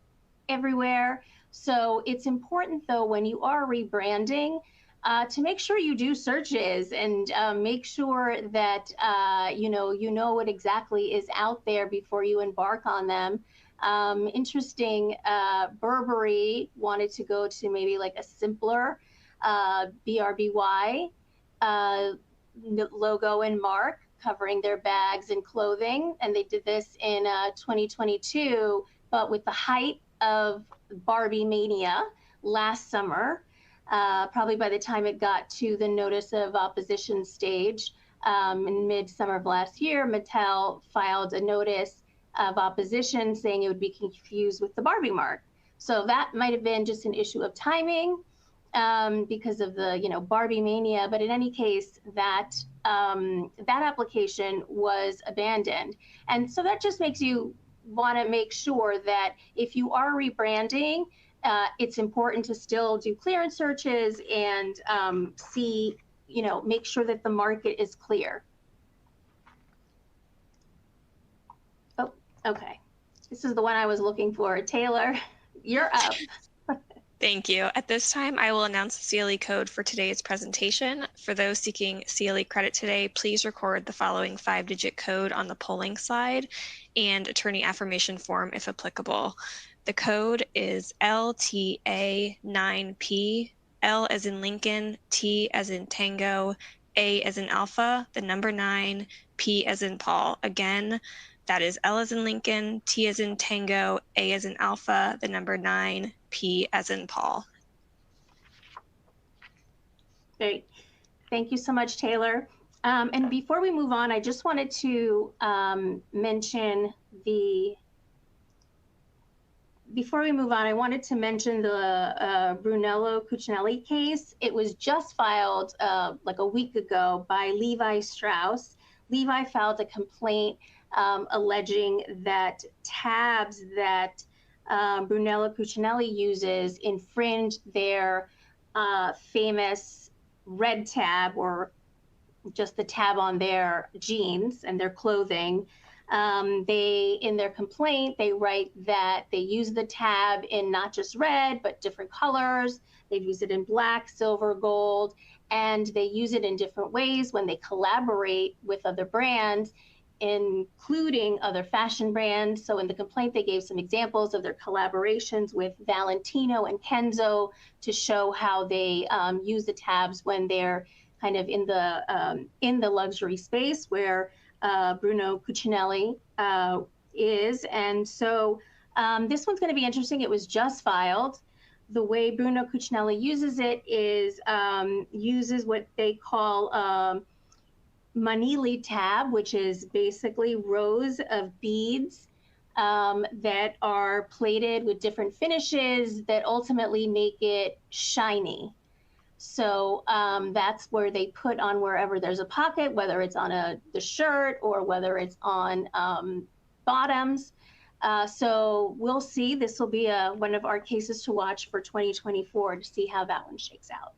everywhere. So it's important, though, when you are rebranding, to make sure you do searches and make sure that you know what exactly is out there before you embark on them. Interesting, Burberry wanted to go to maybe like a simpler BRBY logo and mark covering their bags and clothing, and they did this in 2022, but with the height of Barbie mania last summer. Probably by the time it got to the notice of opposition stage in mid-summer of last year, Mattel filed a notice of opposition saying it would be confused with the Barbie mark. So that might have been just an issue of timing because of the Barbie mania. But in any case, that that application was abandoned, and so that just makes you want to make sure that if you are rebranding, it's important to still do clearance searches and see, make sure that the market is clear. Oh, okay. This is the one I was looking for. Taylor, you're up. Thank you. At this time, I will announce the CLE code for today's presentation. For those seeking CLE credit today, please record the following 5-digit code on the polling slide and attorney affirmation form if applicable. The code is LTA9P, L as in Lincoln, T as in Tango, A as in Alpha, the number 9, P as in Paul. Again, that is L as in Lincoln, T as in Tango, A as in Alpha, the number 9, P as in Paul. Great. Thank you so much, Taylor. And before we move on, I just wanted to mention the Brunello Cucinelli case. It was just filed like a week ago by Levi Strauss. Levi filed a complaint alleging that tabs that Brunello Cucinelli uses infringe their famous red tab, or just the tab on their jeans and their clothing. In their complaint, they write that they use the tab in not just red, but different colors. They've used it in black, silver, gold, and they use it in different ways when they collaborate with other brands, including other fashion brands. So in the complaint, they gave some examples of their collaborations with Valentino and Kenzo to show how they use the tabs when they're kind of in the luxury space where Bruno Cucinelli is. And so this one's going to be interesting. It was just filed. The way Bruno Cucinelli uses it is uses what they call Manili tab, which is basically rows of beads that are plated with different finishes that ultimately make it shiny. So that's where they put on wherever there's a pocket, whether it's on the shirt or whether it's on bottoms. So we'll see. This will be one of our cases to watch for 2024 to see how that one shakes out.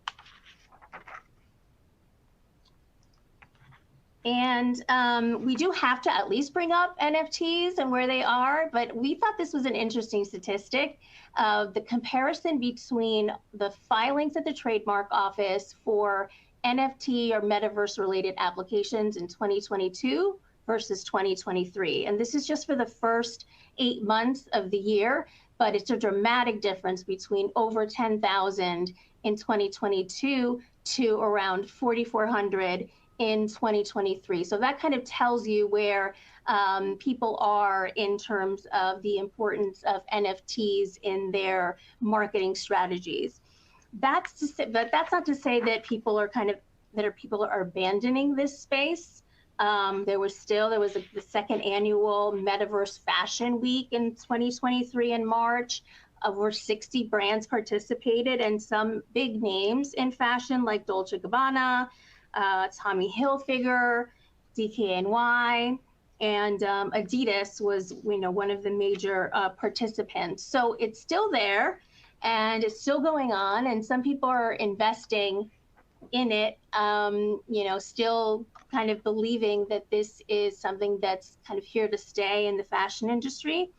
And we do have to at least bring up NFTs and where they are, but we thought this was an interesting statistic. The comparison between the filings at the trademark office for NFT or metaverse related applications in 2022 versus 2023. And this is just for the first 8 months of the year, but it's a dramatic difference between over 10,000 in 2022 to around 4,400 in 2023. So that kind of tells you where people are in terms of the importance of NFTs in their marketing strategies. But that's not to say that people are abandoning this space. There was the second annual Metaverse Fashion Week in 2023 in March. Over 60 brands participated, and some big names in fashion like Dolce & Gabbana, Tommy Hilfiger, DKNY, and Adidas was, one of the major participants. So it's still there, and it's still going on, and some people are investing in it, still kind of believing that this is something that's kind of here to stay in the fashion industry.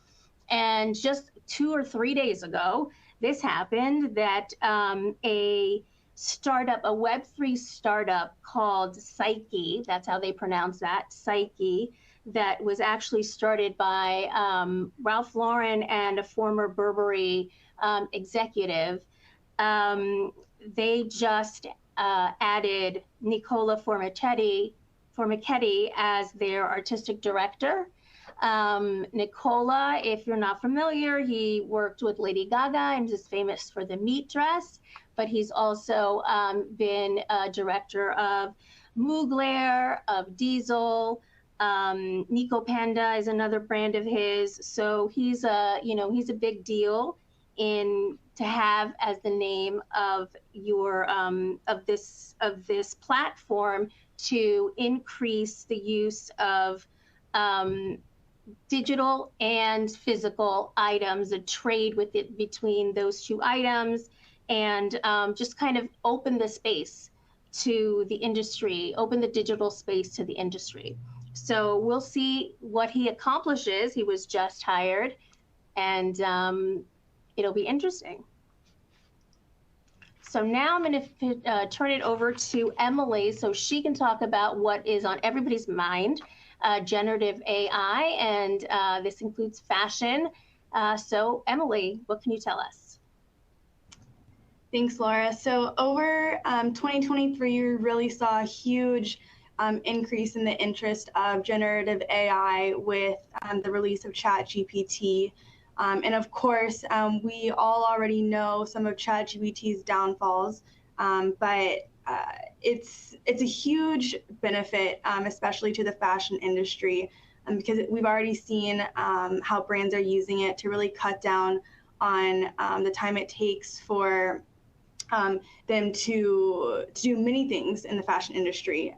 And just 2 or 3 days ago, this happened that a Web3 startup called Psyche, that's how they pronounce that, Psyche, that was actually started by Ralph Lauren and a former Burberry executive. They just added Nicola Formichetti as their artistic director. Nicola, if you're not familiar, he worked with Lady Gaga and is famous for the meat dress, but he's also been a director of Mugler, of Diesel. Nico Panda is another brand of his. So he's a big deal to have as the name of your of this platform to increase the use of digital and physical items, a trade with it between those two items, and just kind of open the space to the industry, open the digital space to the industry. So we'll see what he accomplishes. He was just hired, and it'll be interesting. So now I'm going to turn it over to Emily so she can talk about what is on everybody's mind, generative AI, and this includes fashion. So Emily, what can you tell us? Thanks, Laura. So over 2023, we really saw a huge increase in the interest of generative AI with the release of ChatGPT. And of course, we all already know some of ChatGPT's downfalls, but it's a huge benefit, especially to the fashion industry, because we've already seen how brands are using it to really cut down on the time it takes for them to do many things in the fashion industry,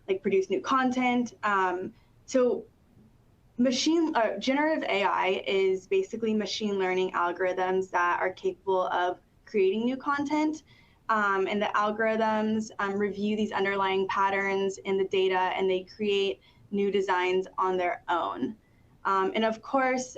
like produce new content. So generative AI is basically machine learning algorithms that are capable of creating new content. And the algorithms review these underlying patterns in the data, and they create new designs on their own. And of course,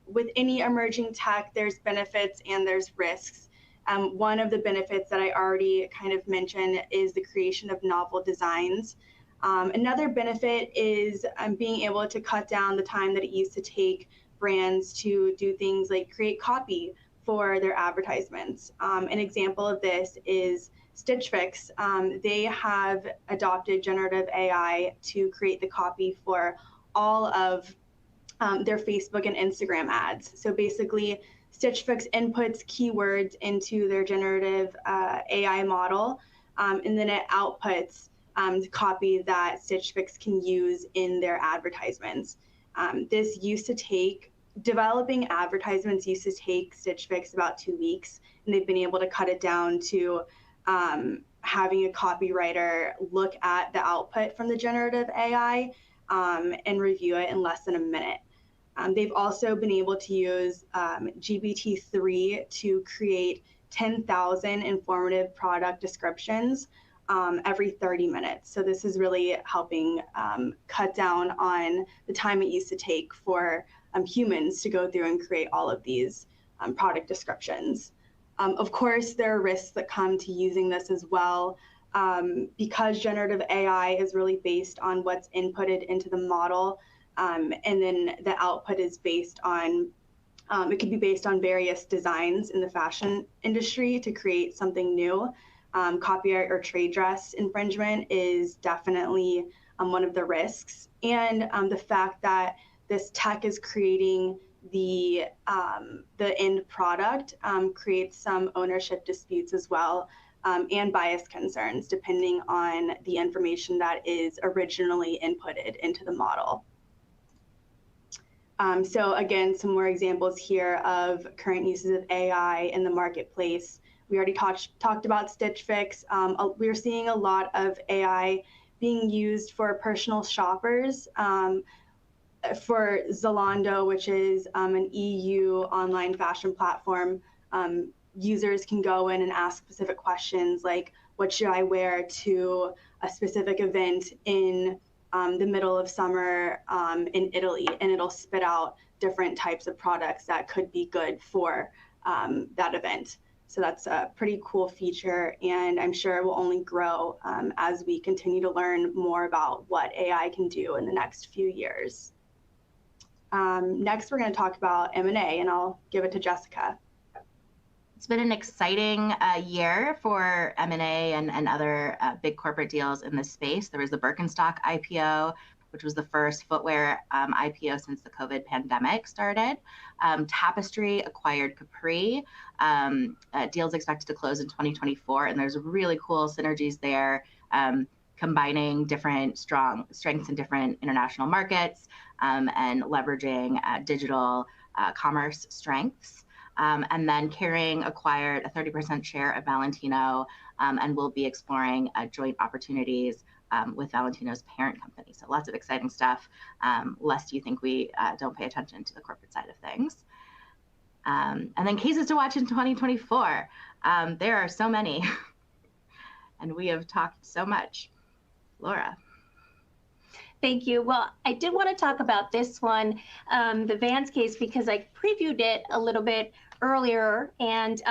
with any emerging tech, there's benefits and there's risks. One of the benefits that I already kind of mentioned is the creation of novel designs. Another benefit is being able to cut down the time that it used to take brands to do things like create copy for their advertisements. An example of this is Stitch Fix. They have adopted generative AI to create the copy for all of their Facebook and Instagram ads. So basically, Stitch Fix inputs keywords into their generative AI model, and then it outputs copy that Stitch Fix can use in their advertisements. Developing advertisements used to take Stitch Fix about 2 weeks, and they've been able to cut it down to having a copywriter look at the output from the generative AI and review it in less than a minute. They've also been able to use GPT-3 to create 10,000 informative product descriptions every 30 minutes. So this is really helping cut down on the time it used to take for humans to go through and create all of these product descriptions. Of course, there are risks that come to using this as well. Because generative AI is really based on what's inputted into the model, and then the output is based on, it could be based on various designs in the fashion industry to create something new. Copyright or trade dress infringement is definitely one of the risks. And the fact that this tech is creating the end product creates some ownership disputes as well, and bias concerns depending on the information that is originally inputted into the model. So again, some more examples here of current uses of AI in the marketplace. We already talked about Stitch Fix. We're seeing a lot of AI being used for personal shoppers. For Zalando, which is an EU online fashion platform, users can go in and ask specific questions like, what should I wear to a specific event in the middle of summer in Italy? And it'll spit out different types of products that could be good for that event. So that's a pretty cool feature, and I'm sure it will only grow as we continue to learn more about what AI can do in the next few years. Next, we're going to talk about M&A, and I'll give it to Jessica. It's been an exciting year for M&A and other big corporate deals in this space. There was the Birkenstock IPO, which was the first footwear IPO since the COVID pandemic started. Tapestry acquired Capri. Deals expected to close in 2024, and there's really cool synergies there, combining different strengths in different international markets and leveraging digital commerce strengths. And then Kering acquired a 30% share of Valentino and will be exploring joint opportunities with Valentino's parent company. So lots of exciting stuff, lest you think we don't pay attention to the corporate side of things. And then cases to watch in 2024. There are so many, and we have talked so much. Laura. Thank you. Well, I did want to talk about this one, the Vans case, because I previewed it a little bit earlier. And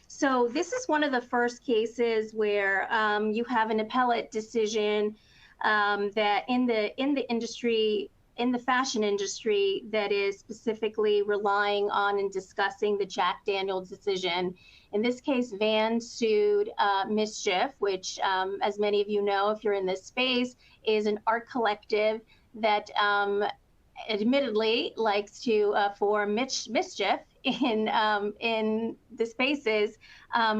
so this is one of the first cases where you have an appellate decision that in the industry, in the fashion industry, that is specifically relying on and discussing the Jack Daniels decision. In this case, Vans sued Mischief, which, as many of you know, if you're in this space, is an art collective that admittedly likes to form mischief in the spaces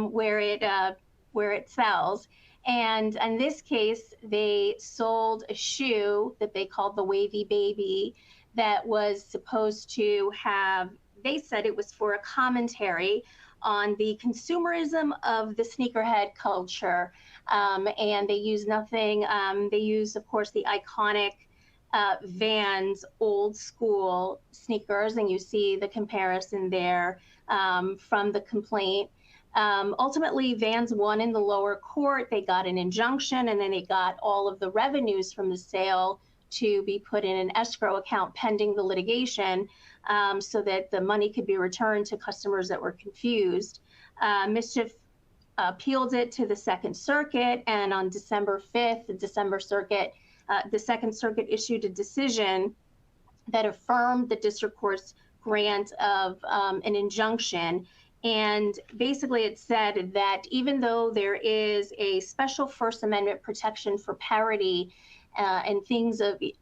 where it sells. And in this case, they sold a shoe that they called the Wavy Baby that was supposed to have, they said it was for a commentary on the consumerism of the sneakerhead culture. And they use nothing, they use, of course, the iconic Vans old school sneakers, and you see the comparison there from the complaint. Ultimately, Vans won in the lower court. They got an injunction, and then they got all of the revenues from the sale to be put in an escrow account pending the litigation, so that the money could be returned to customers that were confused. Mischief appealed it to the Second Circuit, and on December 5th, the Second Circuit issued a decision that affirmed the district court's grant of an injunction. And basically it said that even though there is a special First Amendment protection for parody and things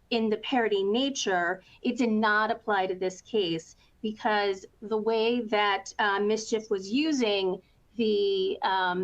in the parody nature, it did not apply to this case, because the way that Mischief was using the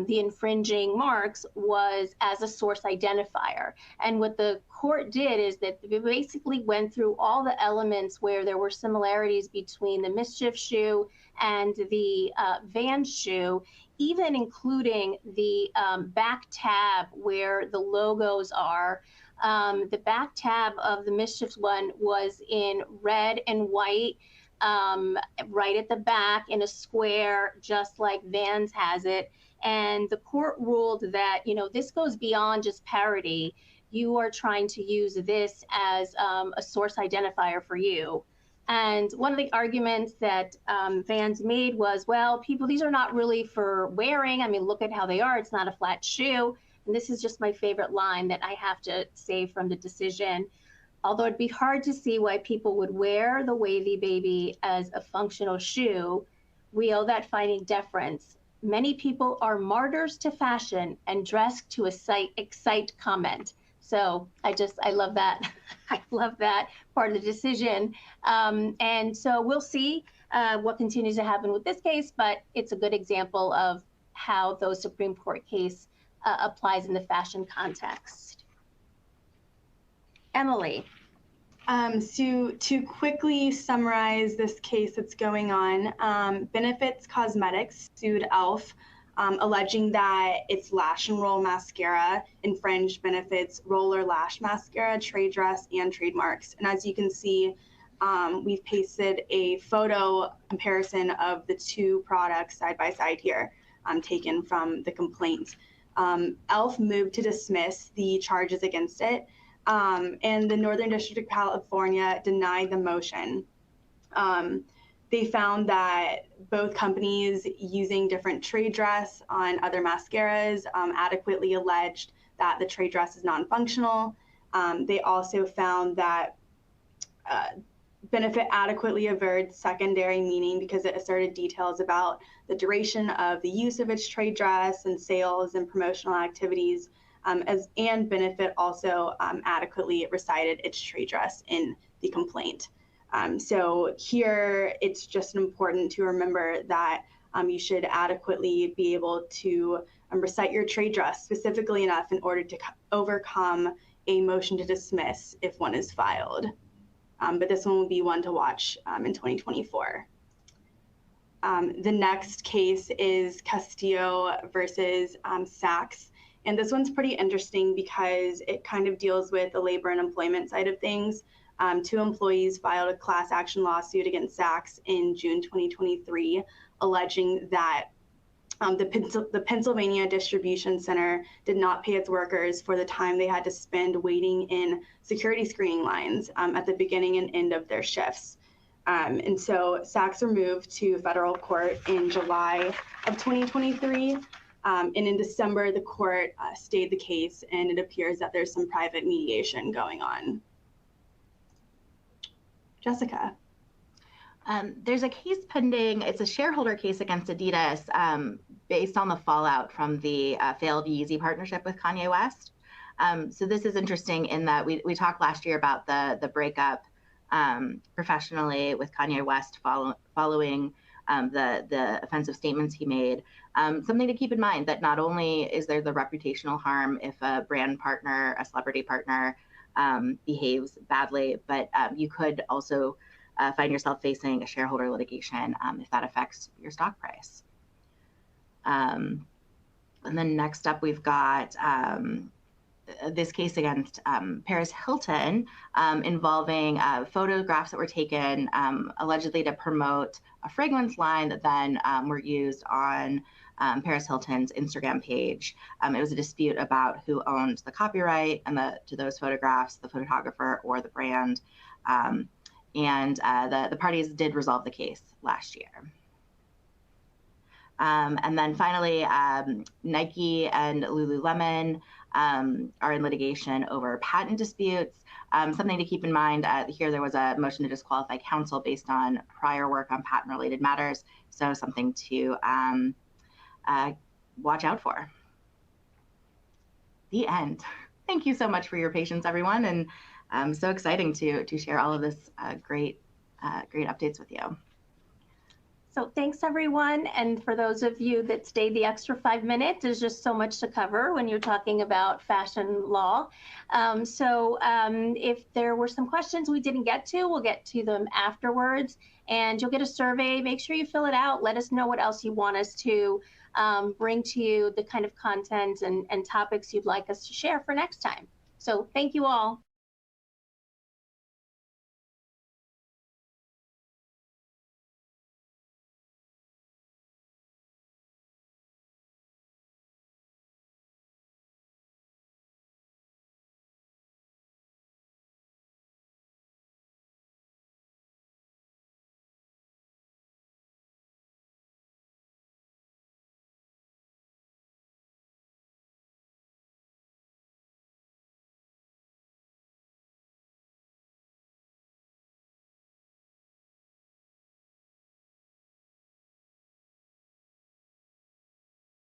infringing marks was as a source identifier. And what the court did is that they basically went through all the elements where there were similarities between the Mischief shoe and the Vans shoe, even including the back tab where the logos are. The back tab of the Mischief one was in red and white, right at the back in a square, just like Vans has it. And the court ruled that, this goes beyond just parody. You are trying to use this as a source identifier for you. And one of the arguments that Vans made was, well, these are not really for wearing. I mean, look at how they are. It's not a flat shoe. And this is just my favorite line that I have to say from the decision. Although it'd be hard to see why people would wear the Wavy Baby as a functional shoe, we owe that finding deference. Many people are martyrs to fashion and dress to excite comment. So I love that. I love that part of the decision. And so we'll see what continues to happen with this case, but it's a good example of how the Supreme Court case applies in the fashion context. Emily. So to quickly summarize this case that's going on, Benefits Cosmetics sued e.l.f., alleging that its Lash and Roll mascara infringed Benefits Roller Lash Mascara, trade dress, and trademarks. And as you can see, we've pasted a photo comparison of the two products side by side here, taken from the complaint. e.l.f. moved to dismiss the charges against it, and the Northern District of California denied the motion. They found that both companies using different trade dress on other mascaras adequately alleged that the trade dress is non-functional. They also found that Benefit adequately averred secondary meaning because it asserted details about the duration of the use of its trade dress and sales and promotional activities, and Benefit also adequately recited its trade dress in the complaint. So here, it's just important to remember that you should adequately be able to recite your trade dress specifically enough in order to overcome a motion to dismiss if one is filed. But this one will be one to watch in 2024. The next case is Castillo versus Saks. And this one's pretty interesting because it kind of deals with the labor and employment side of things. Two employees filed a class action lawsuit against Saks in June 2023, alleging that the Pennsylvania Distribution Center did not pay its workers for the time they had to spend waiting in security screening lines at the beginning and end of their shifts. And so Saks were moved to federal court in July of 2023. And in December, the court stayed the case, and it appears that there's some private mediation going on. Jessica. There's a case pending. It's a shareholder case against Adidas based on the fallout from the failed Yeezy partnership with Kanye West. So this is interesting in that we talked last year about the breakup professionally with Kanye West following the offensive statements he made. Something to keep in mind that not only is there the reputational harm if a brand partner, a celebrity partner, behaves badly, but you could also find yourself facing a shareholder litigation if that affects your stock price. And then next up, we've got this case against Paris Hilton involving photographs that were taken allegedly to promote a fragrance line that then were used on Paris Hilton's Instagram page. It was a dispute about who owned the copyright and to those photographs, the photographer or the brand. And the parties did resolve the case last year. And then finally, Nike and Lululemon are in litigation over patent disputes. Something to keep in mind, here there was a motion to disqualify counsel based on prior work on patent-related matters, so something to watch out for. The end. Thank you so much for your patience, everyone, and so exciting to share all of this great updates with you. So thanks, everyone. And for those of you that stayed the extra 5 minutes, there's just so much to cover when you're talking about fashion law. If there were some questions we didn't get to, we'll get to them afterwards. And you'll get a survey. Make sure you fill it out. Let us know what else you want us to bring to you, the kind of content and topics you'd like us to share for next time. So thank you all.